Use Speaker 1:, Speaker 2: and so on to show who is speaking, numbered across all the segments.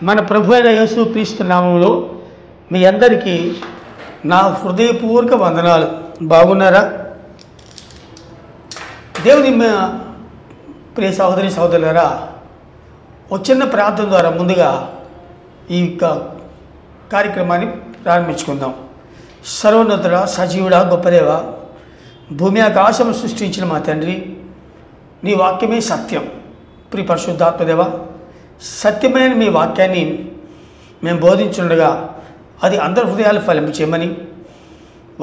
Speaker 1: మన ప్రభు అయిన యేసుక్రీస్తు నామములో మీ అందరికీ నా హృదయపూర్వక వందనాలు. బాగున్నారా? దేవుని ప్రియ సహోదరి సహోదరులారా, ఒక చిన్న ప్రార్థన ద్వారా ముందుగా ఈ కార్యక్రమాన్ని ప్రారంభించుకుందాం. సర్వోన్నతుడ, సజీవుడా, గొప్పదేవ, భూమి ఆకాశము సృష్టించిన మా తండ్రి, నీ వాక్యమే సత్యం. ప్రియ పరిశుద్ధాత్మదేవ, సత్యమైన మీ వాక్యాన్ని మేము బోధించుండగా అది అందరి హృదయాలు ఫలింపు చేయమని,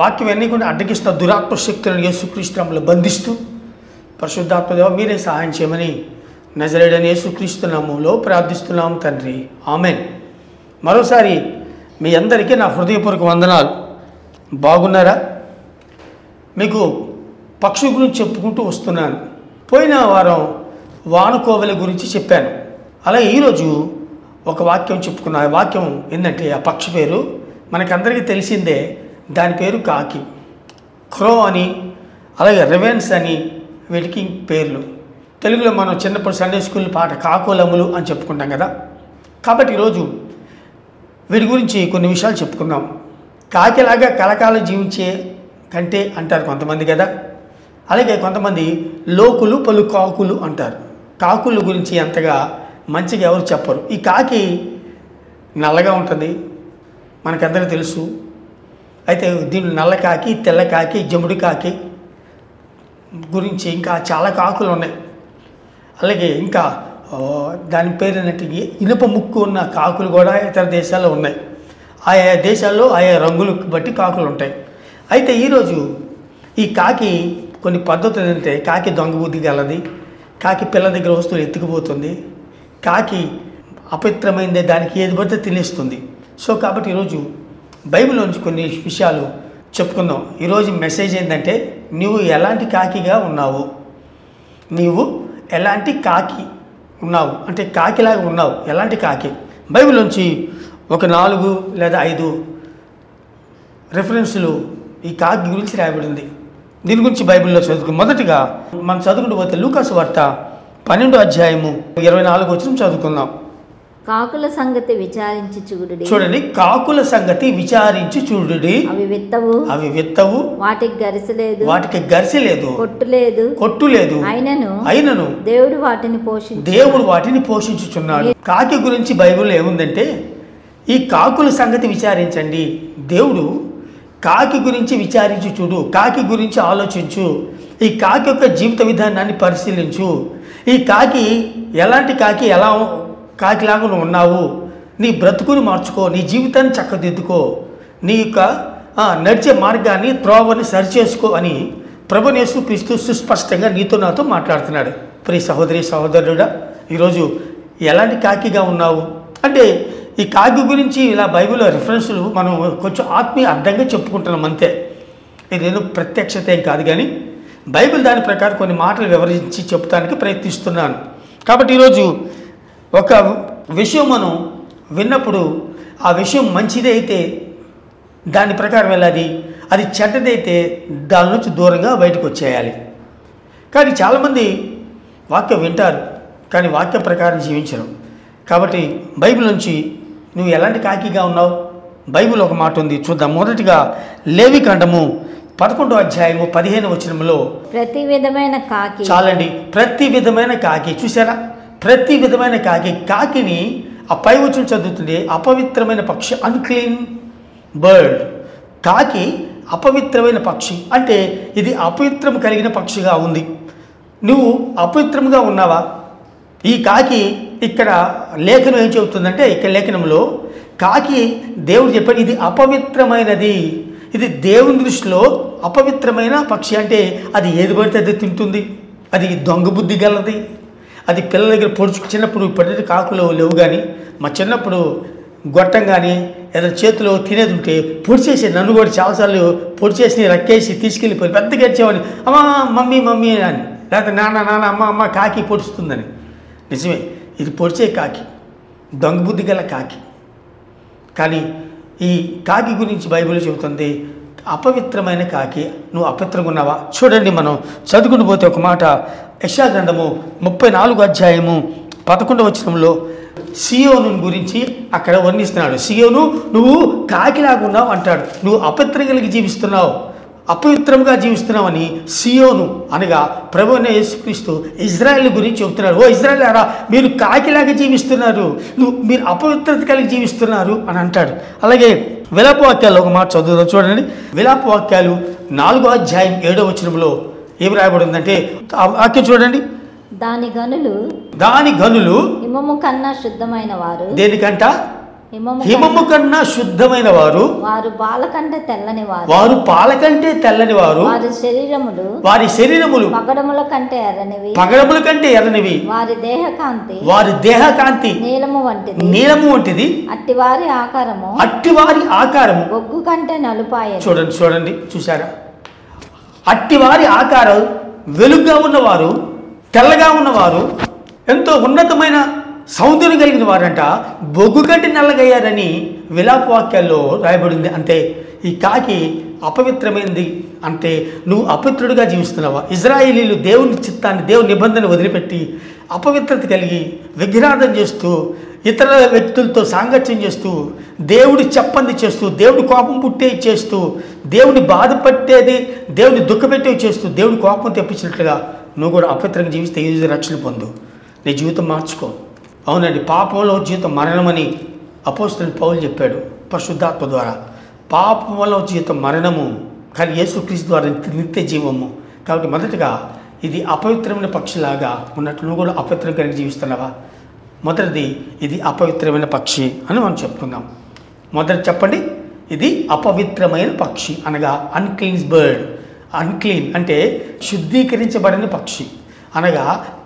Speaker 1: వాక్యం ఎన్ని కూడా అడ్డగిస్తున్న దురాత్మ శక్తులను యేసుక్రీస్తు నామములో బంధిస్తూ పరిశుద్ధాత్మదేవ మీరే సహాయం చేయమని నజరేయుడైన యేసుక్రీస్తు నామములో ప్రార్థిస్తున్నాము తండ్రి, ఆమేన్. మరోసారి మీ అందరికీ నా హృదయపూర్వక వందనాలు. బాగున్నారా? మీకు పక్షి గురించి చెప్పుకుంటూ వస్తున్నాను. పోయిన వారం వానకోవెల గురించి చెప్పాను. అలాగే ఈరోజు ఒక వాక్యం చెప్పుకున్నా. ఆ వాక్యం ఏంటంటే, ఆ పక్షి పేరు మనకందరికీ తెలిసిందే. దాని పేరు కాకి. క్రో అని, అలాగే రెవెన్స్ అని వీటికి పేర్లు. తెలుగులో మనం చిన్నప్పుడు సండే స్కూల్ పాట కాకోలములు అని చెప్పుకుంటాం కదా. కాబట్టి ఈరోజు వీటి గురించి కొన్ని విషయాలు చెప్పుకుందాం. కాకిలాగా కలకాలం జీవించే కంటే అంటారు కొంతమంది కదా. అలాగే కొంతమంది లోకులు పలు కాకులు అంటారు. కాకుల గురించి అంతగా మంచిగా ఎవరు చెప్పరు. ఈ కాకి నల్లగా ఉంటుంది, మనకందరికీ తెలుసు. అయితే దీని నల్ల కాకి, తెల్ల కాకి, జముడి కాకి గురించి ఇంకా చాలా కాకులు ఉన్నాయి. అలాగే ఇంకా దాని పేరు ఏంటంటే ఇనుప ముక్కు ఉన్న కాకులు కూడా ఇతర దేశాల్లో ఉన్నాయి. ఆయా దేశాల్లో ఆయా రంగులు బట్టి కాకులు ఉంటాయి. అయితే ఈరోజు ఈ కాకి కొన్ని పద్ధతులు ఏంటంటే, కాకి దొంగ బుద్ధి గలది, కాకి పిల్ల దగ్గర వస్తువులు ఎత్తుకుపోతుంది, కాకి అపవిత్రమైందే దానికి ఏది పడితే తినేస్తుంది. సో కాబట్టి ఈరోజు బైబిల్లో నుంచి కొన్ని విషయాలు చెప్పుకుందాం. ఈరోజు మెసేజ్ ఏంటంటే, నువ్వు ఎలాంటి కాకిగా ఉన్నావు, నీవు ఎలాంటి కాకి ఉన్నావు అంటే కాకిలాగా ఉన్నావు, ఎలాంటి కాకి. బైబిల్ నుంచి ఒక 4 లేదా 5 రెఫరెన్సులు ఈ కాకి గురించి రాయబడింది. దీని గురించి బైబిల్లో చదువుకు. మొదటిగా మనం చదువుకుంటూ పోతే లూకాసు వార్త 12వ అధ్యాయము 24వ వచనం చదువుకుందాం.
Speaker 2: కాకుల సంగతి విచారించి చూడుడి.
Speaker 1: చూడండి, కాకుల సంగతి విచారించి చూడుడి. అవి విత్తవు, వాటికి గరిసె లేదు, కొట్టు లేదు, అయినను
Speaker 2: దేవుడు
Speaker 1: వాటిని పోషించుచున్నాడు. కాకి గురించి బైబిల్లో ఏముందంటే, ఈ కాకుల సంగతి విచారించండి. దేవుడు కాకి గురించి విచారించి చూడు, కాకి గురించి ఆలోచించు, ఈ కాకి యొక్క జీవిత విధానాన్ని పరిశీలించు. ఈ కాకి ఎలాంటి కాకి, ఎలా కాకిలాగా నువ్వు ఉన్నావు, నీ బ్రతుకుని మార్చుకో, నీ జీవితాన్ని చక్కదిద్దుకో, నీ యొక్క నడిచే మార్గాన్ని త్రోవని సరిచేసుకో అని ప్రభువు యేసుక్రీస్తు సుస్పష్టంగా నీతో నాతో మాట్లాడుతున్నాడు. ప్రియ సహోదరి సహోదరుడా, ఈరోజు ఎలాంటి కాకిగా ఉన్నావు అంటే, ఈ కాకి గురించి ఇలా బైబిల్లో రిఫరెన్సులు మనం కొంచెం ఆత్మీయ అర్థంగా చెప్పుకుంటున్నాం అంతే. ఇదేదో ప్రత్యక్షత ఏం కాదు, కానీ బైబిల్ దాని ప్రకారం కొన్ని మాటలు వివరించి చెప్తానికి ప్రయత్నిస్తున్నాను. కాబట్టి ఈరోజు ఒక విషయం మనం విన్నప్పుడు ఆ విషయం మంచిదైతే దాని ప్రకారం వెళ్ళాలి, అది చెడ్డదైతే దాని నుంచి దూరంగా బయటకు వచ్చేయాలి. కానీ చాలామంది వాక్యం వింటారు కానీ వాక్య ప్రకారం జీవించరు. కాబట్టి బైబిల్ నుంచి నువ్వు ఎలాంటి కాకిగా ఉన్నావు, బైబిల్ ఒక మాట ఉంది, చూద్దాం. మొదటిగా లేవికాండము 11వ అధ్యాయము 15వ వచనంలో
Speaker 2: ప్రతి విధమైన కాకి.
Speaker 1: చాలండి, ప్రతి విధమైన కాకి. చూసారా, ప్రతి విధమైన కాకి. కాకిని ఆ పై వచనం చదువుతుంది, అపవిత్రమైన పక్షి, అన్క్లీన్ బర్డ్. కాకి అపవిత్రమైన పక్షి అంటే ఇది అపవిత్రం కలిగిన పక్షిగా ఉంది. నువ్వు అపవిత్రంగా ఉన్నావా? ఈ కాకి ఇక్కడ లేఖనం ఏం చెబుతుందంటే, ఇక్కడ లేఖనంలో కాకి దేవుడు చెప్పాడు ఇది అపవిత్రమైనది, ఇది దేవుని దృష్టిలో అపవిత్రమైన పక్షి. అంటే అది ఏది పడితే అది తింటుంది, అది దొంగ బుద్ధి గలది, అది పిల్లల దగ్గర చిన్నప్పుడు ఇప్పటి కాకులు లేవు, కానీ మా చిన్నప్పుడు గొట్టం కానీ ఏదైనా చేతిలో తినేది ఉంటే పొడిచేసి, నన్ను కూడా చాలాసార్లు పొడిచేసి రక్కేసి తీసుకెళ్ళిపోయి పెద్ద గడిచేవాడిని, అమ్మా మమ్మీ మమ్మీ అని, లేకపోతే నాన్న నాన్న అమ్మ అమ్మ కాకి పొడుస్తుందని. నిజమే, ఇది పొడిచే కాకి, దొంగ బుద్ధి గల కాకి. కానీ ఈ కాకి గురించి బైబిల్ చెబుతుంది అపవిత్రమైన కాకి. నువ్వు అపవిత్రంగా ఉన్నావా? చూడండి, మనం చదువుకుంటూ పోతే ఒక మాట, యెషయా గ్రంథము 34వ అధ్యాయము 11వ వచనంలో సియోను గురించి అక్కడ వర్ణిస్తున్నాడు. సియోను, నువ్వు కాకిలాగా ఉన్నావు అంటాడు. నువ్వు అపవిత్రం కలిగి జీవిస్తున్నావు, అపవిత్రంగా జీవిస్తున్నావని సియోను అనగా ప్రభువైన యేసుక్రీస్తు ఇజ్రాయెల్ గురించి చెబుతున్నాడు. ఓ ఇజ్రాయెలారా, మీరు కాకిలాగా జీవిస్తున్నారు, మీరు అపవిత్రత కలిగి జీవిస్తున్నారు అని అంటాడు. అలాగే విలాప వాక్యాల్లో ఒక మాట చదువుదాం చూడండి. విలాప వాక్యాలు 4వ అధ్యాయం 7వ వచనంలో ఏమి రాయబడి ఉందంటే ఆ వాక్యం చూడండి.
Speaker 2: దాని గనులు హిమము కన్నా శుద్ధమైన వారు.
Speaker 1: దేనికంట? హిమము కన్నా శుద్ధమైన వారు.
Speaker 2: వారు పాల కంటే తెల్లని వారు.
Speaker 1: వారు పాల కంటే తెల్లని వారు. వారి శరీరములు
Speaker 2: పగడముల కంటే
Speaker 1: ఎర్రనివి.
Speaker 2: వారి దేహకాంతి
Speaker 1: నీలము వంటిది.
Speaker 2: అట్టివారి
Speaker 1: ఆకారము
Speaker 2: బొగ్గు కంటే నలుపాయెను.
Speaker 1: చూడండి చూసారా? అట్టివారి ఆకారం వెలుగుగా ఉన్నవారు, తెల్లగా ఉన్నవారు, ఎంతో ఉన్నతమైన సౌందర్యం కలిగిన వారంట బొగ్గు కంటే నల్లగయ్యారని విలాప వాక్యాల్లో రాయబడింది. అంటే ఈ కాకి అపవిత్రమైనది. అంటే నువ్వు అపవిత్రుడిగా జీవిస్తున్నావా? ఇజ్రాయేలీలు దేవుని చిత్తాన్ని, దేవుని నిబంధన వదిలిపెట్టి అపవిత్రత కలిగి విగ్రహార్థం చేస్తూ, ఇతర వ్యక్తులతో సాంగత్యం చేస్తూ, దేవుడి చెప్పంది చేస్తూ, దేవుడి కోపం పుట్టేది చేస్తూ, దేవుని బాధపట్టేది, దేవుని దుఃఖపెట్టేవి చేస్తూ, దేవుడి కోపం తెప్పించినట్లుగా నువ్వు కూడా అపవిత్రంగా జీవిస్తే ఈ రక్షణ పొందు, నీ జీవితం మార్చుకో. అవునండి, పాపంలో జీవితం మరణమని అపోస్తలుడు పౌలు చెప్పాడు పరిశుద్ధాత్మ ద్వారా. పాపంలో జీవితం మరణము, కానీ యేసుక్రీస్తు ద్వారా నిత్య జీవము. కాబట్టి మొదటగా ఇది అపవిత్రమైన పక్షిలాగా ఉన్నట్టు నువ్వు కూడా అపవిత్రం కలిగి జీవిస్తున్నావా? మొదటిది, ఇది అపవిత్రమైన పక్షి అని మనం చెప్పుకుందాం. మొదటి చెప్పండి, ఇది అపవిత్రమైన పక్షి అనగా అన్క్లీన్స్ బర్డ్. అన్క్లీన్ అంటే శుద్ధీకరించబడిన పక్షి అనగా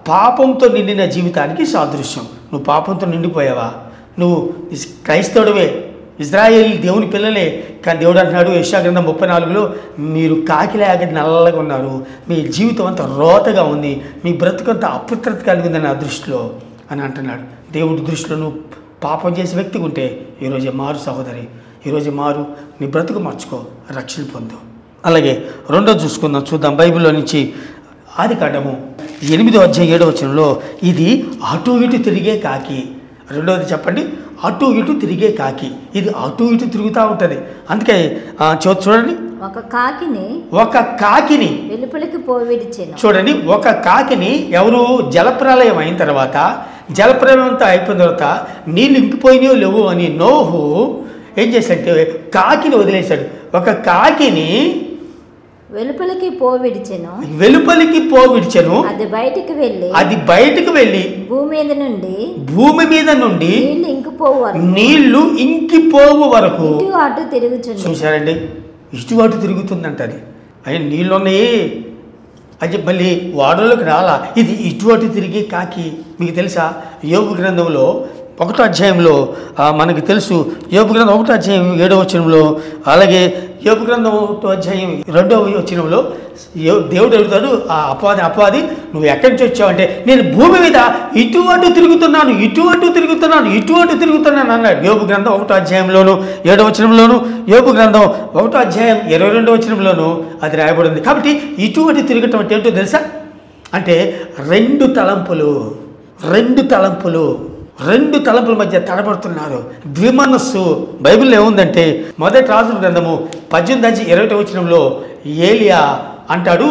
Speaker 1: పాపంతో నిండిన జీవితానికి సాదృశ్యం. నువ్వు పాపంతో నిండిపోయావా? నువ్వు క్రైస్తవుడివే, ఇజ్రాయేల్ దేవుని పిల్లలే, కానీ దేవుడు అంటున్నాడు యెషయా గ్రంథం 34లో, మీరు కాకిలాగా నల్లగా ఉన్నారు, మీ జీవితం అంతా రోతగా ఉంది, మీ బ్రతుకంతా అపవిత్రత కలిగి ఉంది నా దృష్టిలో అని అంటున్నాడు. దేవుడి దృష్టిలో నువ్వు పాపం చేసే వ్యక్తిగా ఉంటే ఈరోజే మారు సహోదరి, ఈరోజు మారు, నీ బ్రతుకు మార్చుకో, రక్షణ పొందు. అలాగే రెండోది చూద్దాం బైబిల్లో నుంచి. ఆదికాండము 8వ అధ్యాయం 7వ వచనంలో ఇది అటు ఇటు తిరిగే కాకి. రెండవది చెప్పండి, అటు ఇటు తిరిగే కాకి. ఇది అటు ఇటు తిరుగుతూ ఉంటుంది. అందుకే చూడండి, ఒక కాకిని
Speaker 2: వెలుపలికి పోవిడిచెను.
Speaker 1: చూడండి, ఒక కాకిని ఎవరు జలప్రలయం అయిన తర్వాత, జలప్రలయం అంతా అయిపోయిన తర్వాత నీళ్ళు ఇంకిపోయినాయో లేవు అని నోహు ఏం చేశాడంటే కాకిని వదిలేశాడు. ఒక కాకిని
Speaker 2: వెలుపలికి పోవిడిచెను.
Speaker 1: అది బయటికి వెళ్ళి భూమి మీద నుండి నీళ్లు ఇంకిపోవు వరకు చూశారండి. ఇటు అటు తిరుగుతుందంట. అది అయ్యే నీళ్ళున్నాయి అది మళ్ళీ వాడలోకి రాలా. ఇది ఇటు అటు తిరిగే కాకి. మీకు తెలుసా, యోబు గ్రంథంలో 1వ అధ్యాయంలో మనకు తెలుసు, యోబు గ్రంథం 1వ అధ్యాయం 7వ వచనంలో, అలాగే యోబు గ్రంథం 1వ అధ్యాయం 2వ వచనంలో దేవుడు అడుగుతాడు ఆ అపవాది, నువ్వు ఎక్కడి నుంచి వచ్చావంటే నేను భూమి మీద ఇటు అటు తిరుగుతున్నాను అన్నాడు. యోబు గ్రంథం 1వ అధ్యాయంలోను 7వ వచనంలోను, యోబు గ్రంథం 1వ అధ్యాయం 22వ వచనంలోను అది రాయబడింది. కాబట్టి ఇటు అటు తిరగటం అంటే ఏంటో తెలుసా? అంటే రెండు తలంపుల మధ్య తడబడుతున్నారు, ద్విమనస్సు. బైబిల్లో ఏముందంటే మొదటి రాజుల గ్రంథము 18:21 వచనంలో ఏలియా అంటాడు,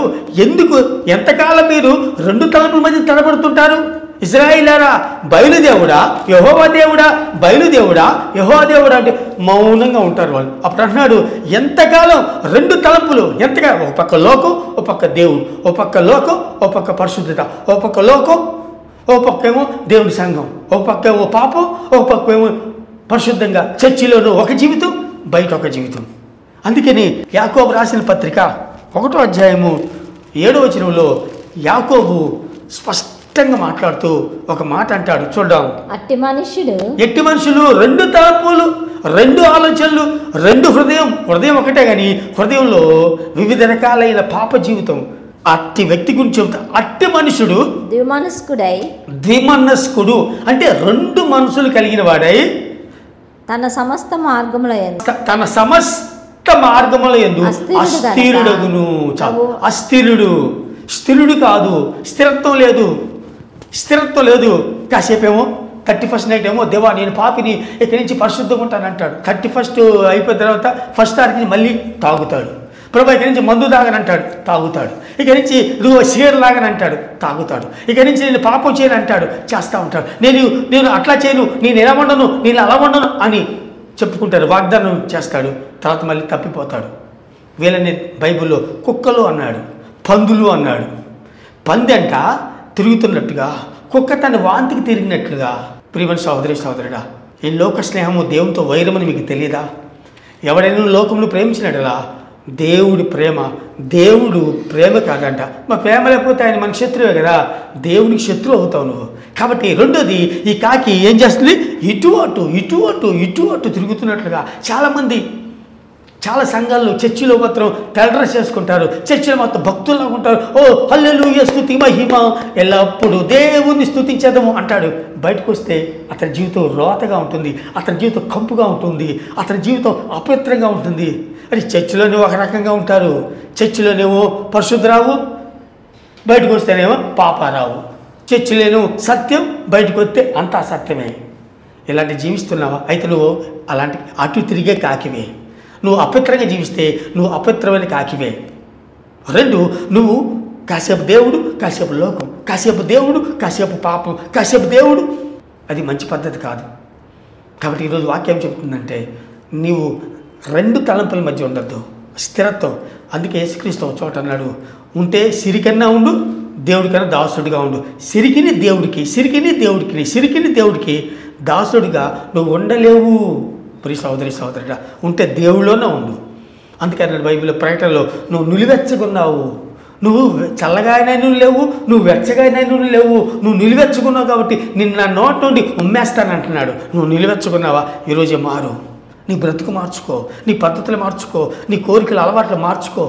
Speaker 1: ఎంతకాలం మీరు రెండు తలంపుల మధ్య తడబడుతుంటారు? ఇశ్రాయేలులారా, బయలుదేవుడా యెహోవా దేవుడా అంటే మౌనంగా ఉంటారు వాళ్ళు. అప్పుడు అంటున్నాడు, ఎంతకాలం రెండు తలంపులు, ఎంతకాలం? ఒక పక్క లోకం, ఒక పక్క దేవుడు, ఒక పక్క లోకం, ఒక పక్క పరిశుద్ధత, ఒక పక్క లోకం, ఒక పక్క ఏమో దేవుడి సంఘం, ఒక పక్క ఏమో పాపం, ఒక పక్క ఏమో పరిశుద్ధంగా చర్చిలోనూ ఒక జీవితం, బయట ఒక జీవితం. అందుకని యాకోబు రాసిన పత్రిక 1వ అధ్యాయము 7వ వచనంలో యాకోబు స్పష్టంగా మాట్లాడుతూ ఒక మాట అంటాడు, చూద్దాం. ఎట్టి మనుషులు రెండు తలంపులు, రెండు ఆలోచనలు, రెండు హృదయం ఒకటే, కానీ హృదయంలో వివిధ రకాలైన పాప జీవితం. అట్టి వ్యక్తి గురించి చెబుతా. అట్టి మనుషుడు ద్విమనస్కుడు అంటే రెండు మనసులు కలిగిన వాడై
Speaker 2: తన సమస్త
Speaker 1: మార్గముల యందు అస్థిరుడగును. స్థిరుడు కాదు, స్థిరత్వం లేదు. స్థిరత్వం లేదు. కాసేపేమో 31st నైట్ ఏమో దేవా నేను పాపిని ఇక్కడి నుంచి పరిశుద్ధంగా ఉంటాను అంటాడు. 31st అయిపోయిన తర్వాత 1st తారీఖు మళ్ళీ తాగుతాడు. ప్రభు ఇక్కడి నుంచి మందు తాగనంటాడు, తాగుతాడు. ఇక్కడి నుంచి ఇదిగో సిగరెట్ లాగనంటాడు, తాగుతాడు. ఇక్కడి నుంచి నేను పాపం చేయను అంటాడు, చేస్తూ ఉంటాడు. నేను అట్లా చేయను, నేను ఎలా ఉండను, నేను అలా ఉండను అని చెప్పుకుంటాడు, వాగ్దానం చేస్తాడు. తర్వాత మళ్ళీ తప్పిపోతాడు. వీళ్ళని బైబిల్లో కుక్కలు అన్నాడు, పందులు అన్నాడు. పంది అంట తిరుగుతున్నట్టుగా, కుక్క తన వాంతికి తిరిగినట్లుగా. ప్రియమైన సహోదరి సహోదరుడా, ఈ లోక స్నేహము దేవునితో వైరమని మీకు తెలియదా? ఎవడైనా లోకమును ప్రేమించినట్లా దేవుడు ప్రేమ కాదంట. మా ప్రేమ లేకపోతే ఆయన మన శత్రువే కదా, దేవునికి శత్రువు అవుతావు నువ్వు. కాబట్టి రెండోది, ఈ కాకి ఏం చేస్తుంది? ఇటు అటు తిరుగుతున్నట్లుగా. చాలామంది చాలా సంఘాల్లో చర్చిలో మాత్రం తెల్ల డ్రెస్ చేసుకుంటారు, చర్చిలో మొత్తం భక్తుల్లాగా ఉంటారు. ఓ హల్లెలూయా స్తుతి మహిమ ఎల్లప్పుడూ దేవుణ్ణి స్తుతించేద్దాము అంటాడు. బయటకు వస్తే అతని జీవితం రోతగా ఉంటుంది, అతని జీవితం కంపుగా ఉంటుంది, అతని జీవితం అపవిత్రంగా ఉంటుంది. అది చర్చిలోనేమో ఒక రకంగా ఉంటారు, చర్చిలోనేమో పరిశుద్ధరావు, బయటకు వస్తేనేమో పాపారావు. చర్చిలోనేమో సత్యం, బయటకు వస్తే అంతా అసత్యమే. ఇలాంటి జీవిస్తున్నావా? అయితే నువ్వు అలాంటి అటు తిరిగే కాకివే. నువ్వు అపవిత్రంగా జీవిస్తే నువ్వు అపవిత్రమైన కాకివే. రెండు, నువ్వు కాసేపు దేవుడు, కాసేపు లోకం, కాసేపు దేవుడు, కాసేపు పాపం, కాసేపు దేవుడు. అది మంచి పద్ధతి కాదు. కాబట్టి ఈరోజు వాక్యం చెబుతుందంటే నీవు రెండు తలంపుల మధ్య ఉండద్దు, స్థిరత్వం. అందుకే యేసుక్రీస్తు ఒక చోట అన్నాడు, ఉంటే సిరికన్నా ఉండు, దేవుడికన్నా దాసుడిగా ఉండు. సిరికిని దేవుడికి దాసుడిగా నువ్వు ఉండలేవు. ప్రియ సహోదరి సహోదరుడా, ఉంటే దేవుళ్ళలోనే ఉండు. అందుకని బైబిల్ ప్రకటనలో నువ్వు నిలువెచ్చగున్నావు, నువ్వు చల్లగానైనా లేవు, నువ్వు వెచ్చగానైనా లేవు, నువ్వు నిలువెచ్చుకున్నావు కాబట్టి నిన్ను నా నోటి నుండి ఉమ్మేస్తానంటున్నాడు. నువ్వు నిలువెచ్చుకున్నావా? ఈరోజే మారు, నీ బ్రతుకు మార్చుకో, నీ పద్ధతులు మార్చుకో, నీ కోరికలు అలవాట్లు మార్చుకో.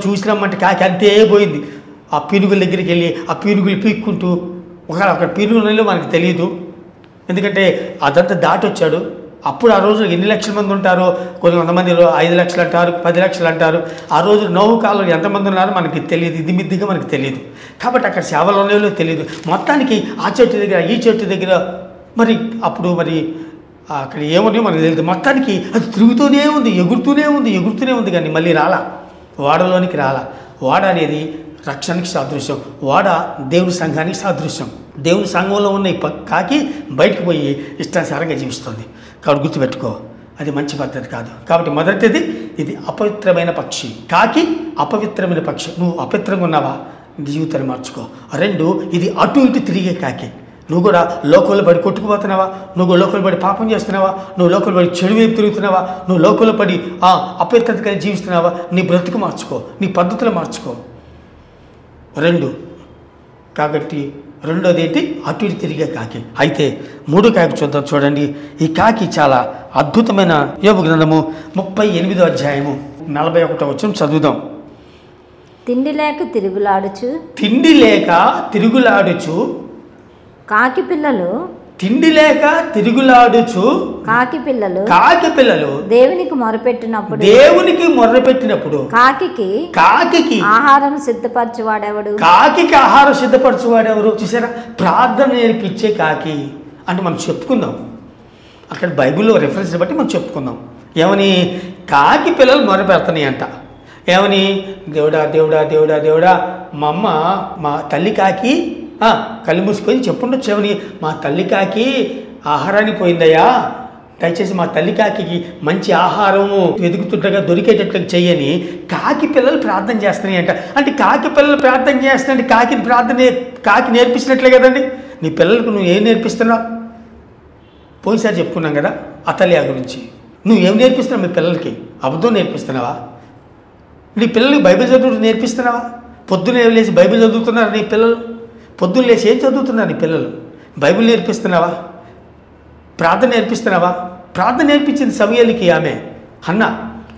Speaker 1: చూసిరమ్మంటే కాకి అంతే పోయింది. ఆ పీనుగుల దగ్గరికి వెళ్ళి ఆ పీనుగులు పీక్కుంటూ అక్కడ పీనుగులలో మనకు తెలియదు, ఎందుకంటే అదంతా దాటి వచ్చాడు. అప్పుడు ఆ రోజు ఎన్ని లక్షల మంది ఉంటారో, కొన్ని 100 మంది 5 లక్షలు అంటారు, 10 లక్షలు అంటారు. ఆ రోజు నోవు కాలంలో ఎంతమంది ఉన్నారో మనకి తెలియదు, ఇది మిద్దిగా మనకు తెలియదు. కాబట్టి అక్కడ సేవలు ఉన్నాయో తెలియదు. మొత్తానికి ఆ చెట్టు దగ్గర ఈ చెట్టు దగ్గర మరి అప్పుడు మరి అక్కడ ఏమన్నాయో మనకు తెలియదు. మొత్తానికి అది తిరుగుతూనే ఉంది, ఎగురుతూనే ఉంది కానీ మళ్ళీ వాడలోనికి రాలా. వాడ అనేది రక్షణకి సాదృశ్యం, వాడ దేవుని సంఘానికి సాదృశ్యం. దేవుని సంఘంలో ఉన్న ఈ కాకి బయటకు పోయి ఇష్టానుసారంగా జీవిస్తుంది. కాబట్టి గుర్తుపెట్టుకో, అది మంచి పద్ధతి కాదు. కాబట్టి మొదటిది, ఇది అపవిత్రమైన పక్షి. కాకి అపవిత్రమైన పక్షి. నువ్వు అపవిత్రంగా ఉన్నావా? జీవితాన్ని మార్చుకో. రెండు, ఇది అటు ఇటు తిరిగే కాకి. నువ్వు కూడా లోకంలో పడి కొట్టుకుపోతున్నావా? నువ్వు లోకంలో పడి పాపం చేస్తున్నావా? నువ్వు లోకంలో పడి చెడు వైపు తిరుగుతున్నావా? నువ్వు లోకంలో పడి అపవిత్రతగా జీవిస్తున్నావా? నీ బ్రతుకు మార్చుకో, నీ పద్ధతులు మార్చుకో. రెండు, కాబట్టి రెండోది ఏంటి? అటు ఇటు తిరిగే కాకి. అయితే మూడో కాకి చూద్దాం. చూడండి, ఈ కాకి చాలా అద్భుతమైన. యోబు గ్రంథము 38వ అధ్యాయము 41వ వచనం చదువుదాం.
Speaker 2: తిండి లేక తిరుగులాడుచు కాకి పిల్లలు దేవునికి మొర్రపెట్టినప్పుడు కాకి ఆహారం సిద్ధపరచువాడెవడు? చూసారా, ప్రార్థన నేర్పించే కాకి అంటే మనం చెప్పుకుందాం. అక్కడ బైబిల్లో రెఫరెన్స్ బట్టి మనం చెప్పుకుందాం. ఏమని? కాకి పిల్లలు మొర్రపెడుతున్నాయి అంట. ఏమని? దేవుడా దేవుడా దేవుడా దేవుడా, మా తల్లి కాకి కళ్ళు మూసుకొని చెప్పుండొచ్చు. ఏమని? మా తల్లి కాకి ఆహారానికి పోయిందయ్యా, దయచేసి మా తల్లి కాకి మంచి ఆహారము వెతుకుతుండగా దొరికేటట్లు చెయ్యని కాకి పిల్లలు ప్రార్థన చేస్తున్నాయి అంట. అంటే కాకి పిల్లలు ప్రార్థన చేస్తున్నాయంటే కాకి నేర్పించినట్లే కదండి. నీ పిల్లలకు నువ్వు ఏం నేర్పిస్తున్నావు? పోయినసారి చెప్పుకున్నాం కదా అతల్యా గురించి. నువ్వేం నేర్పిస్తున్నావు మీ పిల్లలకి? అబద్ధం నేర్పిస్తున్నావా? నీ పిల్లలకి బైబిల్ చదువు నేర్పిస్తున్నావా? పొద్దున్న లేచి బైబిల్ చదువుతున్నారు నీ పిల్లలు? పొద్దున్న లేచి ఏం చదువుతున్నారు నీ పిల్లలు? బైబిల్ నేర్పిస్తున్నావా? ప్రార్థన నేర్పిస్తున్నావా? ప్రార్థన నేర్పించింది సమూయేలుకి ఆమె హన్నా.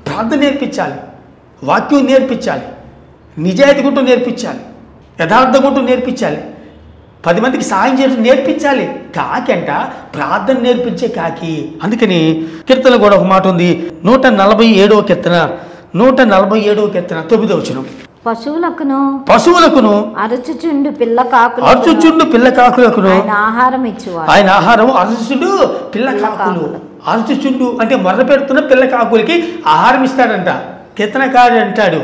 Speaker 2: ప్రార్థన నేర్పించాలి, వాక్యం నేర్పించాలి, నిజాయితీ గుంటూ నేర్పించాలి, యథార్థం గుంటూ నేర్పించాలి, 10 మందికి సాయం చేయడం నేర్పించాలి. కాకి అంట ప్రార్థన నేర్పించే కాకి. అందుకని కీర్తన కూడా ఒక మాట ఉంది, 147వ కీర్తన 9వ వచనం.
Speaker 3: పశువులకును అరుచుచుండు పిల్ల కాకులకును ఆయన ఆహారం ఇచ్చేవాడు.
Speaker 2: ఆయన ఆహారం అరుచుచుండు పిల్ల కాకులు. అరుచుచుండు అంటే మొర్ర పెడుతున్న పిల్ల కాకులకి ఆహారం ఇస్తాడంట. కీర్తనకారుడు అంటాడు,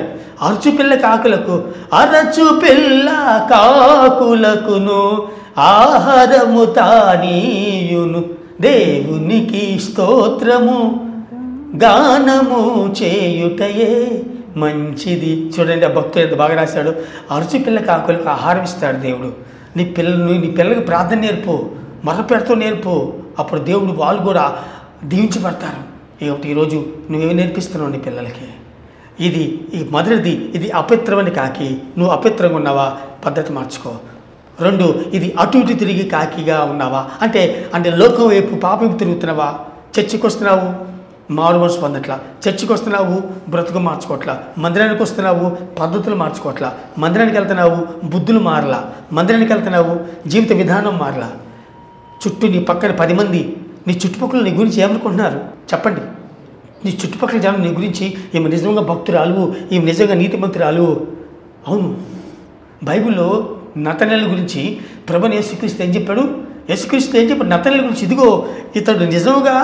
Speaker 2: అరుచు పిల్ల కాకులకు, అరచు పిల్ల కాకులకును ఆహారము తానీయును, దేవునికి స్తోత్రము గానము చేయుటయే మంచిది. చూడండి, ఆ భక్తుడు ఎంత బాగా రాశాడు. అరుచు పిల్ల కాకులకు ఆహారం ఇస్తాడు దేవుడు. నీ పిల్లలకు ప్రార్థన నేర్పు, మొర్ర పెడుతూ నేర్పు. అప్పుడు దేవుడు వాళ్ళు కూడా దీవించబడతారు. కాబట్టి ఈరోజు నువ్వేమి నేర్పిస్తున్నావు నీ పిల్లలకి? ఇది మొదటిది, ఇది అపవిత్రమని కాకి. నువ్వు అపవిత్రంగా ఉన్నావా? పద్ధతి మార్చుకో. 2, ఇది అటు ఇటు తిరిగి కాకిగా ఉన్నావా? అంటే లోకం వైపు పాపం తిరుగుతున్నావా? చర్చికి వస్తున్నావు, మారు మనసు పొందట్లా. చర్చికి వస్తున్నావు, బ్రతుకు మార్చుకోవట్లా. మందిరానికి వస్తున్నావు, పద్ధతులు మార్చుకోవట్లా. మందిరానికి వెళ్తున్నావు, బుద్ధులు మారలా. మందిరానికి వెళ్తున్నావు, జీవిత విధానం మారలా. చుట్టూ నీ పక్కన 10 మంది నీ చుట్టుపక్కల నీ గురించి ఏమనుకుంటున్నారు చెప్పండి? నీ చుట్టుపక్కల జనం నీ గురించి ఈమె నిజంగా భక్తురాలు, ఈమె నిజంగా నీతిమంతురాలు. అవును, బైబిల్లో నతనేలు గురించి ప్రభుని యేసుక్రీస్తు ఏం చెప్పాడు? యేసుక్రీస్తు ఏం చెప్పాడు నతనేలు గురించి? ఇదిగో ఇతడు నిజముగా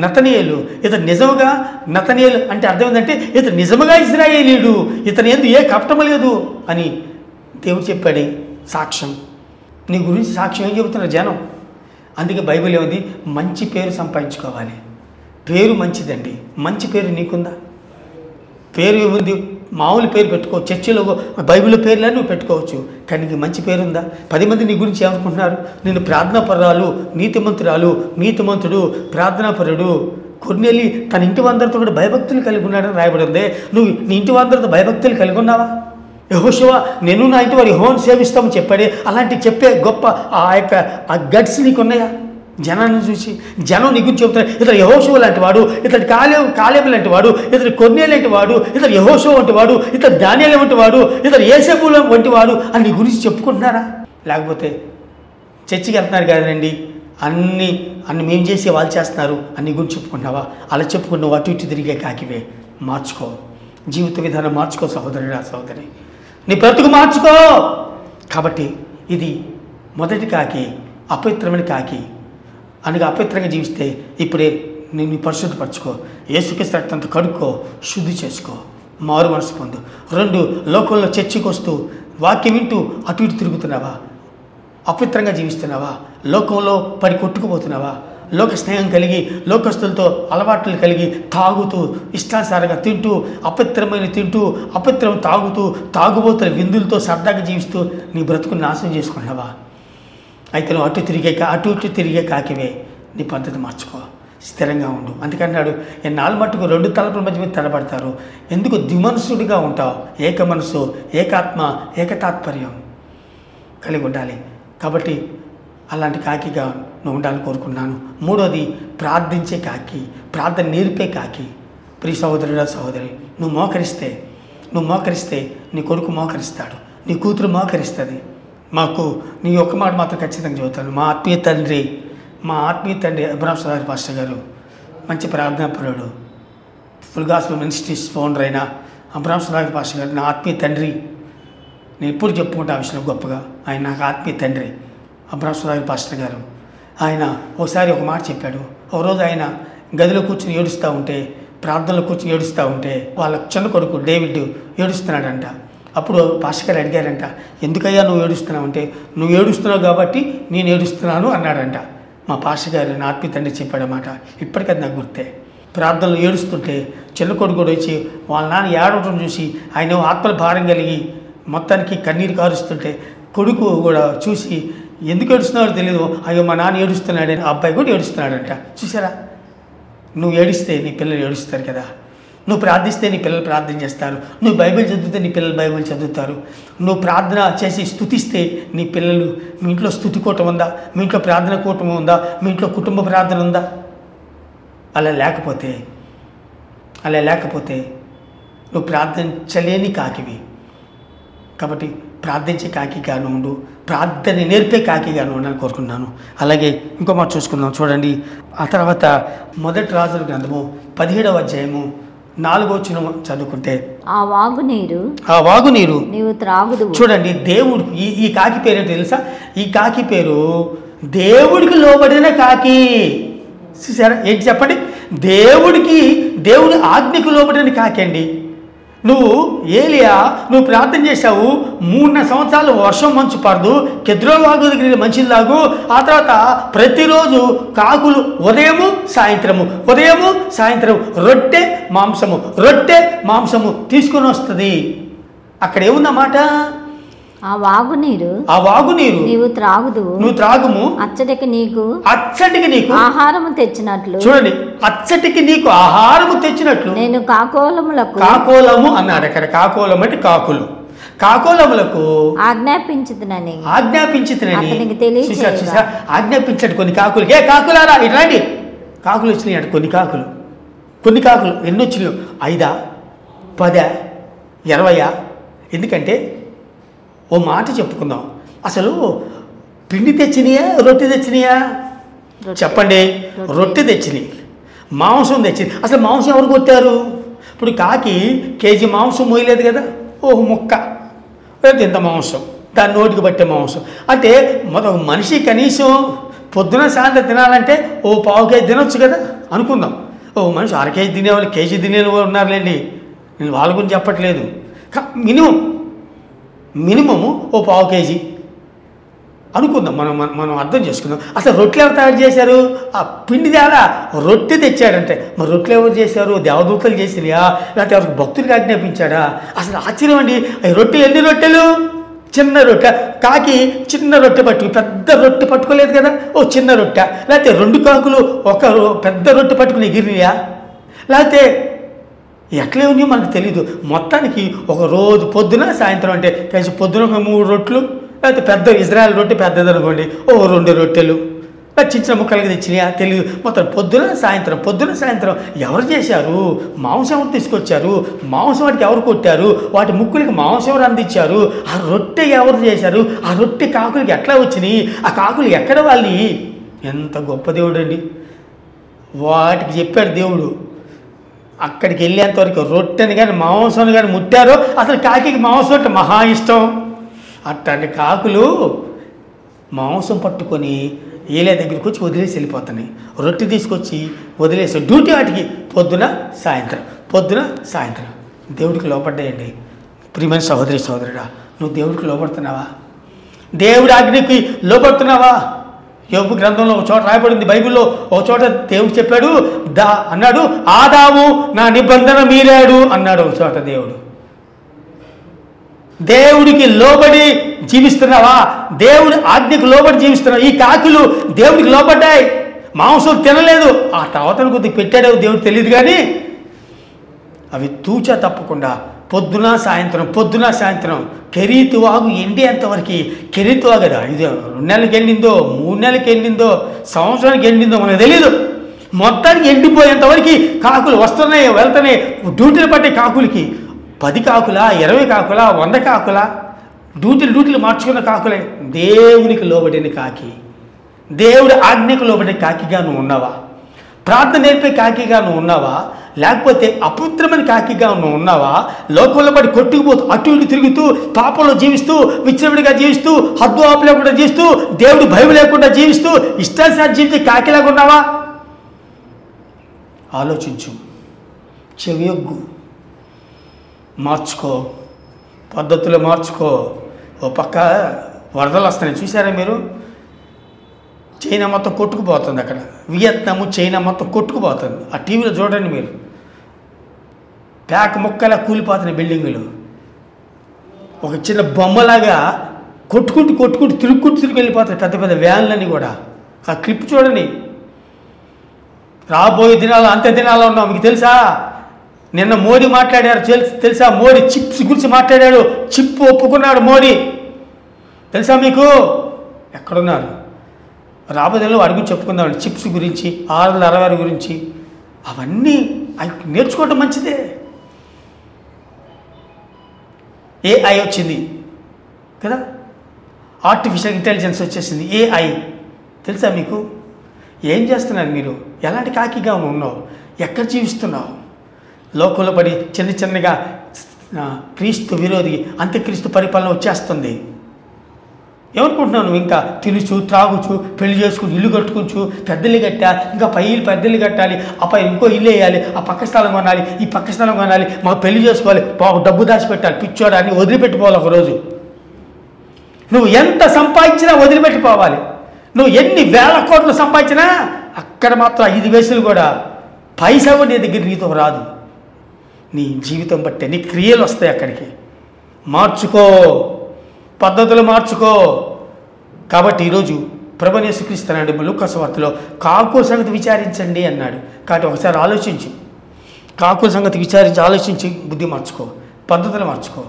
Speaker 2: నతనీయులు, ఇతడు నిజముగా నతనీయులు అంటే అర్థం ఏంటంటే ఇతడు నిజముగా ఇశ్రాయేలీయుడు, ఇతను ఏంది ఏ కపటం లేదు అని దేవుడు చెప్పాడు. సాక్ష్యం, నీ గురించి సాక్ష్యం ఏం చెబుతున్నారు జనం? అందుకే బైబిల్ ఏముంది? మంచి పేరు సంపాదించుకోవాలి. పేరు మంచిదండి. మంచి పేరు నీకుందా? పేరు ఏముంది? మామూలు పేరు పెట్టుకో, చర్చిలో బైబిల్లో పేర్లని నువ్వు పెట్టుకోవచ్చు, కానీ నీకు మంచి పేరు ఉందా? 10 మంది నీ గురించి ఏమనుకుంటున్నారు? నేను ప్రార్థనాపరురాలు, నీతిమంతుడు, ప్రార్థనాపరుడు. కొర్నేలి తన ఇంటి వారందరితో కూడా భయభక్తులు కలిగి ఉన్నాడని రాయబడి ఉంది. నువ్వు నీ ఇంటి వారందరితో భయభక్తులు కలిగి ఉన్నావా? యెహోషువ నేను నా ఇంటి వారు యెహోవాను సేవిస్తామని చెప్పాడే, అలాంటి చెప్పే గొప్ప ఆ గట్స్ నీకున్నాయా? జనాన్ని చూసి జనం నీ గురించి చెబుతారు, ఇతడు యెహోషువ లాంటి వాడు, ఇతడు కాలేబు లాంటి వాడు, ఇతడు కొర్నేలు లాంటి వాడు, ఇతడు యెహోషువ వంటి వాడు, ఇతడు దానియేలు వంటి వాడు, ఇతడు యేసేపు వంటి వాడు అని నీ గురించి చెప్పుకుంటున్నారా? లేకపోతే చర్చికి వెళ్తున్నారు కదండి, అన్ని మేము చేసి వాళ్ళు చేస్తున్నారు అని గురించి చెప్పుకుంటున్నావా? అలా చెప్పుకుని నువ్వు అటు ఇటు తిరిగే కాకివే. మార్చుకో, జీవిత విధానం మార్చుకో సహోదరుడా, సహోదరి, నీ బ్రతుకు మార్చుకో. కాబట్టి ఇది మొదటి కాకి, అపవిత్రమైన కాకి. అనగా అపవిత్రంగా జీవిస్తే ఇప్పుడే నేను పరిశుద్ధపరచుకో, యేసుక్రీస్తు రక్తంతో కడుక్కో, శుద్ధి చేసుకో, మారు మనసు పొందు. 2, లోకంలో చర్చికి వస్తూ వాక్యం వింటూ అటు ఇటు తిరుగుతున్నావా? అపవిత్రంగా జీవిస్తున్నావా? లోకంలో పడి కొట్టుకుపోతున్నావా? లోక స్నేహం కలిగి, లోకస్తులతో అలవాట్లు కలిగి, తాగుతూ ఇష్టానుసారంగా తింటూ, అపవిత్రం తాగుతూ, తాగుబోతుల విందులతో సరదాగా జీవిస్తూ నీ బ్రతుకుని నాశనం చేసుకుంటున్నావా? అయితే నువ్వు అటు ఇటు తిరిగే కాకివే. నీ పద్ధతి మార్చుకో, స్థిరంగా ఉండు. అందుకన్నాడు, ఎన్నాళ్ళు మట్టుకు 2 తలపుల మధ్య మీద తడబడతారు, ఎందుకు ద్విమనసుడిగా ఉంటావు? ఏక మనసు, ఏకాత్మ, ఏకతాత్పర్యం కలిగి ఉండాలి. కాబట్టి అలాంటి కాకిగా నువ్వు ఉండాలని కోరుకున్నాను. 3వది ప్రార్థించే కాకి, ప్రార్థన నేర్పే కాకి. ప్రియ సహోదరుడా, సహోదరి, నువ్వు మోకరిస్తే నీ కొడుకు మోకరిస్తాడు, నీ కూతురు మోకరిస్తుంది. మాకు నీ ఒక్క మాట మాత్రం ఖచ్చితంగా చెబుతాను. మా ఆత్మీయ తండ్రి అబ్రహాం సదారి పాస్టర్ గారు మంచి ప్రార్థనాపరుడు, ఫుల్ గాస్పెల్ మినిస్ట్రీస్ ఫౌండర్ అయిన అబ్రహాం సదారి పాస్టర్ గారు నా ఆత్మీయ తండ్రి. నేను ఎప్పుడు చెప్పుకుంటా ఆ విషయంలో గొప్పగా. ఆయన నాకు ఆత్మీయ తండ్రి అబ్రహాం సదారి పాస్టర్ గారు. ఆయన ఒకసారి ఒక మాట చెప్పాడు. ఒక రోజు ఆయన గదిలో కూర్చొని ఏడుస్తూ ఉంటే, ప్రార్థనలో కూర్చొని ఏడుస్తూ ఉంటే వాళ్ళ చిన్న కొడుకు డేవిడ్ ఏడుస్తున్నాడంట. అప్పుడు పాస్టర్ గారు అడిగారంట, ఎందుకయ్యా నువ్వు ఏడుస్తున్నావు అంటే, నువ్వు ఏడుస్తున్నావు కాబట్టి నేను ఏడుస్తున్నాను అన్నాడంట. మా పాస్టర్ గారు నా ఆత్మీయ తండ్రి చెప్పాడన్నమాట. ఇప్పటికది నాకు గుర్తే. ప్రార్థనలు ఏడుస్తుంటే చిన్న కొడుకు కూడా వచ్చి వాళ్ళ నాన్న ఏడవటం చూసి ఆయన ఆత్మల భారం కలిగి మొత్తానికి కన్నీరు కారుస్తుంటే కొడుకు కూడా చూసి ఎందుకు ఏడుస్తున్నాడో తెలియదు, అయ్యో మా నాన్న ఏడుస్తున్నాడని ఆ అబ్బాయి కూడా ఏడుస్తున్నాడంట. చూసారా? నువ్వు ఏడిస్తే నీ పిల్లలు ఏడుస్తారు కదా, నువ్వు ప్రార్థిస్తే నీ పిల్లలు ప్రార్థన చేస్తారు, నువ్వు బైబిల్ చదివితే నీ పిల్లలు బైబిల్ చదువుతారు, నువ్వు ప్రార్థన చేసి స్తుతిస్తే నీ పిల్లలు, మీ ఇంట్లో స్తుతి కూటం ఉందా, మీ ఇంట్లో ప్రార్థన కూటం ఉందా, మీ ఇంట్లో కుటుంబ ప్రార్థన ఉందా? అలా లేకపోతే నువ్వు ప్రార్థించలేని కాకివి. కాబట్టి ప్రార్థించే కాకిగాను ఉండు, ప్రార్థన నేర్పే కాకిగాను ఉండని కోరుకున్నాను. అలాగే ఇంకో మాట చూసుకుందాం. చూడండి, ఆ తర్వాత 1 రాజుల గ్రంథము 17వ అధ్యాయము 4వ వచనం చదువుకుంటే
Speaker 3: ఆ వాగు నీరు నీవు త్రాగుదువు.
Speaker 2: చూడండి, దేవుడు ఈ కాకి పేరేంటో తెలుసా? ఈ కాకి పేరు దేవుడికి లోబడిన కాకి. చూసారా? ఏంటి చెప్పండి? దేవుడి ఆజ్ఞకు లోబడిన కాకి అండి. ఏలియా నువ్వు ప్రార్థన చేశావు, 3 సంవత్సరాలు వర్షం మంచు పడదు, కెద్రోను వాగు దగ్గర మంచిది లాగు. ఆ తర్వాత ప్రతిరోజు కాకులు ఉదయము సాయంత్రము రొట్టె మాంసము తీసుకొని వస్తుంది. అక్కడ ఏముందన్నమాట?
Speaker 3: ఆ వాగు నీరు నీవు త్రాగుము. అచ్చటికి నీకు ఆహారము తెచ్చినట్లు.
Speaker 2: చూడండి, అచ్చటికి నీకు ఆహారము తెచ్చినట్లు
Speaker 3: నేను
Speaker 2: కాకోలము అన్నాడు. అక్కడ కాకోలం అంటే కాకోలములకు ఆజ్ఞాపించితినని
Speaker 3: అతనికి తెలియచేయగా.
Speaker 2: ఆజ్ఞాపించాడు కొన్ని కాకులకి. కాకులారా ఇట్లాంటి కాకులు వచ్చినాయి అంట. కొన్ని కాకులు ఎన్ని వచ్చినాయో? 5, 10, 20. ఎందుకంటే ఓ మాట చెప్పుకుందాం. అసలు పిండి తెచ్చినాయా, రొట్టె తెచ్చినాయా? చెప్పండి. రొట్టె తెచ్చినాయి, మాంసం తెచ్చినాయి. అసలు మాంసం ఎవరు కొట్టారు? ఇప్పుడు కాకి కేజీ మాంసం మోయలేదు కదా, ముక్క ఇంత మాంసం, దాని నోటికి పట్టే మాంసం. అంటే మనిషి కనీసం పొద్దున సాయంత్రం తినాలంటే 1/4 కేజీ తినొచ్చు కదా అనుకుందాం. మనిషి 1/2 కేజీ తినేవాళ్ళు, కేజీ తినేవాళ్ళు ఉన్నారులేండి, నేను వాళ్ళ గురించి చెప్పట్లేదు. మినిమము 1/4 కేజీ అనుకుందాం. మనం అర్థం చేసుకుందాం. అసలు రొట్టెలు ఎవరు తయారు చేశారు? ఆ పిండి ద్వారా రొట్టె తెచ్చాడంటే మరి రొట్టెలు ఎవరు చేశారు? దేవదూతలు చేసినాయా, లేకపోతే ఎవరికి భక్తుడికి ఆజ్ఞాపించాడా? అసలు ఆశ్చర్యం అండి. రొట్టెలు ఎన్ని రొట్టెలు? చిన్న రొట్టె. కాకి చిన్న రొట్టె పెద్ద రొట్టె పట్టుకోలేదు కదా, చిన్న రొట్టె. లేకపోతే 2 కాకులు ఒక పెద్ద రొట్టె పట్టుకుని ఎగిరినాయా? లేకపోతే ఎట్లే ఉన్నాయో మనకు తెలీదు. మొత్తానికి ఒక రోజు పొద్దున సాయంత్రం అంటే కలిసి పొద్దున ఒక 3 రొట్టెలు, లేకపోతే పెద్ద ఇజ్రాయెల్ రొట్టె పెద్దది అనుకోండి, 2 రొట్టెలు, చిన్న ముక్కలకి తెచ్చినాయా తెలియదు. మొత్తం పొద్దున సాయంత్రం ఎవరు చేశారు? మాంసం ఎవరు తీసుకొచ్చారు? మాంసం వాటికి ఎవరు కొట్టారు? వాటి ముక్కులకి మాంసం ఎవరు అందించారు? ఆ రొట్టె ఎవరు చేశారు? ఆ రొట్టె కాకులకి ఎట్లా వచ్చినాయి? ఆ కాకులు ఎక్కడ వాళ్ళని? ఎంత గొప్ప దేవుడు అండి. వాటికి చెప్పాడు దేవుడు, అక్కడికి వెళ్ళేంతవరకు రొట్టెని కానీ మాంసాన్ని కానీ ముట్టారో అసలు కాకి మాంసం అంటే మహా ఇష్టం. అట్లాంటి కాకులు మాంసం పట్టుకొని ఏలియా దగ్గరికి వచ్చి వదిలేసి వెళ్ళిపోతున్నాయి. రొట్టె తీసుకొచ్చి వదిలేసి డ్యూటీ వాటికి పొద్దున సాయంత్రం దేవుడికి లోపడ్డాయండి. ప్రియమైన సహోదరుడా, నువ్వు దేవుడికి లోపడుతున్నావా? దేవుడి ఆజ్ఞకి లోపడుతున్నావా? యోబు గ్రంథంలో ఒక చోట రాయబడింది, బైబిల్లో ఒక చోట దేవుడు చెప్పాడు, అన్నాడు, ఆదాము నా నిబంధన మీరాడు అన్నాడు ఒక చోట దేవుడు. దేవుడికి లోబడి జీవిస్తున్నావా? దేవుడి ఆజ్ఞకు లోబడి జీవిస్తున్నావా? ఈ కాకులు దేవుడికి లోబడ్డాయి, మాంసం తినలేదు. ఆ తర్వాత కొద్దిగా పెట్టాడో దేవుడు తెలియదు, కానీ అవి తూచా తప్పకుండా పొద్దున సాయంత్రం కెరీతు వాగు ఎండేంతవరకు, కెరీతు వాగు కదా, ఇది 2 నెలలకి ఎండిందో 3 నెలలకి ఎండిందో సంవత్సరానికి ఎండిందో మనకు తెలియదు. మొత్తానికి ఎండిపోయేంతవరకు కాకులు వస్తున్నాయి వెళ్తున్నాయి. డ్యూటీలు పట్టే కాకులకి 10 కాకులా, 20 కాకులా, 100 కాకులా, డ్యూటీలు మార్చుకున్న కాకులే. దేవునికి లోబడిన కాకి, దేవుడి ఆజ్ఞకు లోబడిన కాకిగా నువ్వు ఉన్నావా? ప్రార్థన నేర్పే కాకిగా నువ్వు ఉన్నావా? లేకపోతే అపవిత్రమైన కాకిగా నువ్వు ఉన్నావా? లోకంలో పడి కొట్టుకుపోతూ అటు ఇటు తిరుగుతూ పాపంలో జీవిస్తూ విచ్చలవిడిగా జీవిస్తూ హద్దు ఆపు లేకుండా జీవిస్తూ దేవుడు భయం లేకుండా జీవిస్తూ ఇష్టానుసారి జీవించే కాకిలాగా ఉన్నావా? ఆలోచించు, చెవియొగ్గు, మార్చుకో, పద్ధతులు మార్చుకో. ఓ పక్క వరదలు వస్తున్నాయి చూసారా మీరు? చైనా మొత్తం కొట్టుకుపోతుంది. అక్కడ వియత్నాము చైనా మొత్తం కొట్టుకుపోతుంది. ఆ టీవీలో చూడండి మీరు, ప్యాక్ ముక్కలా కూలిపోతున్నాయి బిల్డింగులు. ఒక చిన్న బొమ్మలాగా కొట్టుకుంటూ తిరుక్కుంటూ వెళ్ళిపోతాయి పెద్ద పెద్ద వ్యాన్లన్నీ కూడా. ఆ క్లిప్ చూడండి. రాబోయే దినాలు అంత్య దినాల్లో ఉన్నాం. మీకు తెలుసా? నిన్న మోడీ మాట్లాడారు తెలుసా? మోడీ చిప్స్ గురించి మాట్లాడాడు. చిప్ ఒప్పుకున్నాడు మోడీ. తెలుసా మీకు? ఎక్కడున్నారు? రాబోయేలో వాడి గురించి చెప్పుకుందామండి. చిప్స్ గురించి, 666 గురించి, అవన్నీ నేర్చుకోవటం మంచిదే. AI వచ్చింది కదా, ఆర్టిఫిషియల్ ఇంటెలిజెన్స్ వచ్చేసింది, AI. తెలుసా మీకు? ఏం చేస్తున్నారు మీరు? ఎలాంటి కాకిగా ఉన్నావు? ఎక్కడ జీవిస్తున్నావు? లోకంలో పడి చిన్న చిన్నగా క్రీస్తు విరోధి అంత్యక్రీస్తు పరిపాలన వచ్చేస్తుంది. ఏమనుకుంటున్నావు నువ్వు? ఇంకా తినుచు త్రాగుచు పెళ్లి చేసుకుని ఇల్లు కట్టుకుంటూ పెద్దలు కట్టా, ఇంకా పెద్దలు కట్టాలి, ఆ పై ఇంకో ఇల్లు వేయాలి, ఆ పక్క స్థలం కొనాలి, ఈ పక్క స్థలం కొనాలి, మాకు పెళ్లి చేసుకోవాలి, బాగు డబ్బు దాచిపెట్టాలి, పిచ్చోడాన్ని వదిలిపెట్టిపోవాలి. ఒకరోజు నువ్వు ఎంత సంపాదించినా వదిలిపెట్టిపోవాలి. నువ్వు ఎన్ని వేల కోట్లు సంపాదించినా అక్కడ మాత్రం 5 వయసులు కూడా పైసా కూడా నీ దగ్గర నీతో రాదు. నీ జీవితం బట్టే నీ క్రియలు వస్తాయి అక్కడికి. మార్చుకో, పద్ధతులు మార్చుకో. కాబట్టి ఈరోజు ప్రభువు యేసుక్రీస్తు అన్నాడు లూకా సువార్తలో, కాకుల సంగతి విచారించండి అన్నాడు. కాబట్టి ఒకసారి ఆలోచించు, కాకుల సంగతి విచారించి ఆలోచించి బుద్ధి మార్చుకో, పద్ధతులు మార్చుకో.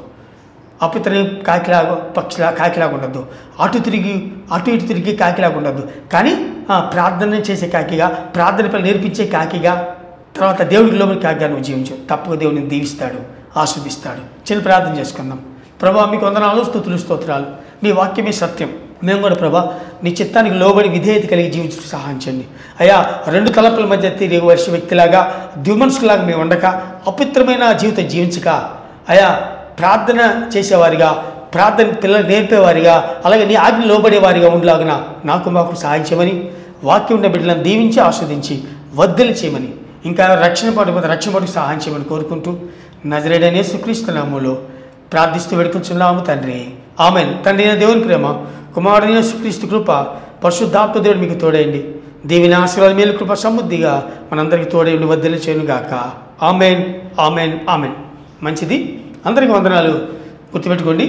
Speaker 2: అప్పుతని కాకిలాగా ఉండద్దు, అటు ఇటు తిరిగి కాకిలాగా ఉండద్దు. కానీ ప్రార్థన చేసే కాకిగా, ప్రార్థన పిల్లలు నేర్పించే కాకిగా, తర్వాత దేవుడికి లోపలి కాకిగా నువ్వు జీవించు. తప్పక దేవుడిని దీవిస్తాడు, ఆస్వాదిస్తాడు. చిన్న ప్రార్థన చేసుకుందాం. ప్రభా మీకు వందనాలు, స్తుతులు, స్తోత్రాలు. మీ వాక్యమే సత్యం. మేము కూడా ప్రభా నీ చిత్తానికి లోబడి విధేయత కలిగి జీవించడం సహాయం చేయండి అయ్యా. 2 తలపుల మధ్య తిరిగి వర్ష వ్యక్తిలాగా ద్విమనుషులాగా మేము ఉండక, అపవిత్రమైన జీవితం జీవించక అయ్యా, ప్రార్థన చేసేవారిగా, ప్రార్థన పిల్లలు నేర్పేవారిగా, అలాగే నీ ఆజ్ఞ లోబడేవారిగా ఉండలాగిన మాకు సహాయం చేయమని, వాక్యం ఉన్న బిడ్డలను దీవించి ఆస్వాదించి వర్ధలు చేయమని, ఇంకా రక్షణ పడుకు సహాయం చేయమని కోరుకుంటూ నజరేయుడైన యేసుక్రీస్తు నామములో ప్రార్థిస్తూ వేడుకొంచున్నాము తండ్రి. ఆమేన్. తండ్రి అయిన దేవుని ప్రేమ, కుమారుడైన యేసుక్రీస్తు కృప, పరిశుద్ధాత్మ దేవుడు మీకు తోడేయండి. దీవిని ఆశీర్వాద మేలు కృప సమృద్ధిగా మనందరికీ తోడేయండి, వర్ధలు చేయనుగాక. ఆమేన్, ఆమేన్, ఆమేన్. మంచిది. అందరికీ వందనాలు. గుర్తుపెట్టుకోండి,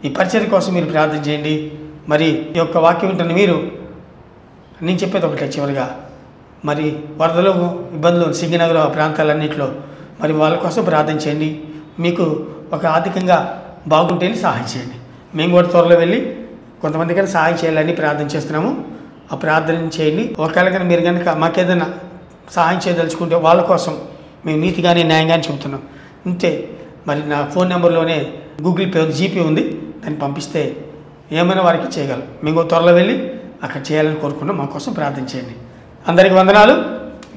Speaker 2: ఈ పరిచర్య కోసం మీరు ప్రార్థన చేయండి. మరి ఈ యొక్క వాక్యం వింటున్న మీరు, నేను చెప్పేది ఒకటే చివరిగా, మరి వరదలు ఇబ్బందులు సింగనగర్ ప్రాంతాలన్నింటిలో మరి వాళ్ళ కోసం ప్రార్థన చేయండి. మీకు ఒక ఆర్థికంగా బాగుంటే సహాయం చేయండి. మేము కూడా త్వరలో వెళ్ళి కొంతమందికైనా సహాయం చేయాలని ప్రార్థన చేస్తున్నాము. ఆ ప్రార్థన చేయండి. ఒకవేళ కనుక మీరు కనుక మాకేదైనా సహాయం చేయదలుచుకుంటే వాళ్ళ కోసం మేము నీతిగానే న్యాయంగానే చెబుతున్నాం. అంతే. మరి నా ఫోన్ నెంబర్లోనే గూగుల్ పే ఉంది, జీపే ఉంది, దాన్ని పంపిస్తే ఏమైనా వారికి చేయగలం. మేము త్వరలో వెళ్ళి అక్కడ చేయాలని కోరుకుంటాం. మా కోసం ప్రార్థన చేయండి. అందరికీ వందనాలు.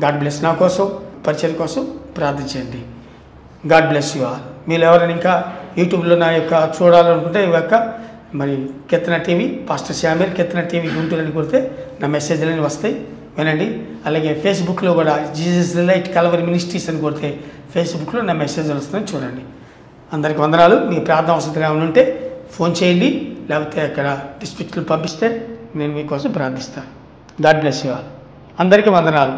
Speaker 2: God bless. నా కోసం పరిచయం కోసం ప్రార్థన చేయండి. God bless you all. మీరు ఎవరైనా ఇంకా యూట్యూబ్లో నా యొక్క చూడాలనుకుంటే ఈ యొక్క మరి కీర్తన టీవీ, పాస్టర్ శామ్యూల్ కీర్తన టీవీ గుంటూరు అని కొడితే నా మెసేజ్లన్నీ వస్తాయి, వినండి. అలాగే ఫేస్బుక్లో కూడా జీసస్ లైట్ కల్వరీ మినిస్ట్రీస్ అని కొడితే ఫేస్బుక్లో నా మెసేజ్లు వస్తున్నాయి, చూడండి. అందరికీ వందనాలు. మీ ప్రార్థన అవసరంగా ఉంటే ఫోన్ చేయండి, లేకపోతే అక్కడ డిస్ట్రిక్ట్లో పంపిస్తే నేను మీకోసం ప్రార్థిస్తాను. God bless you all. అందరికీ వందనాలు.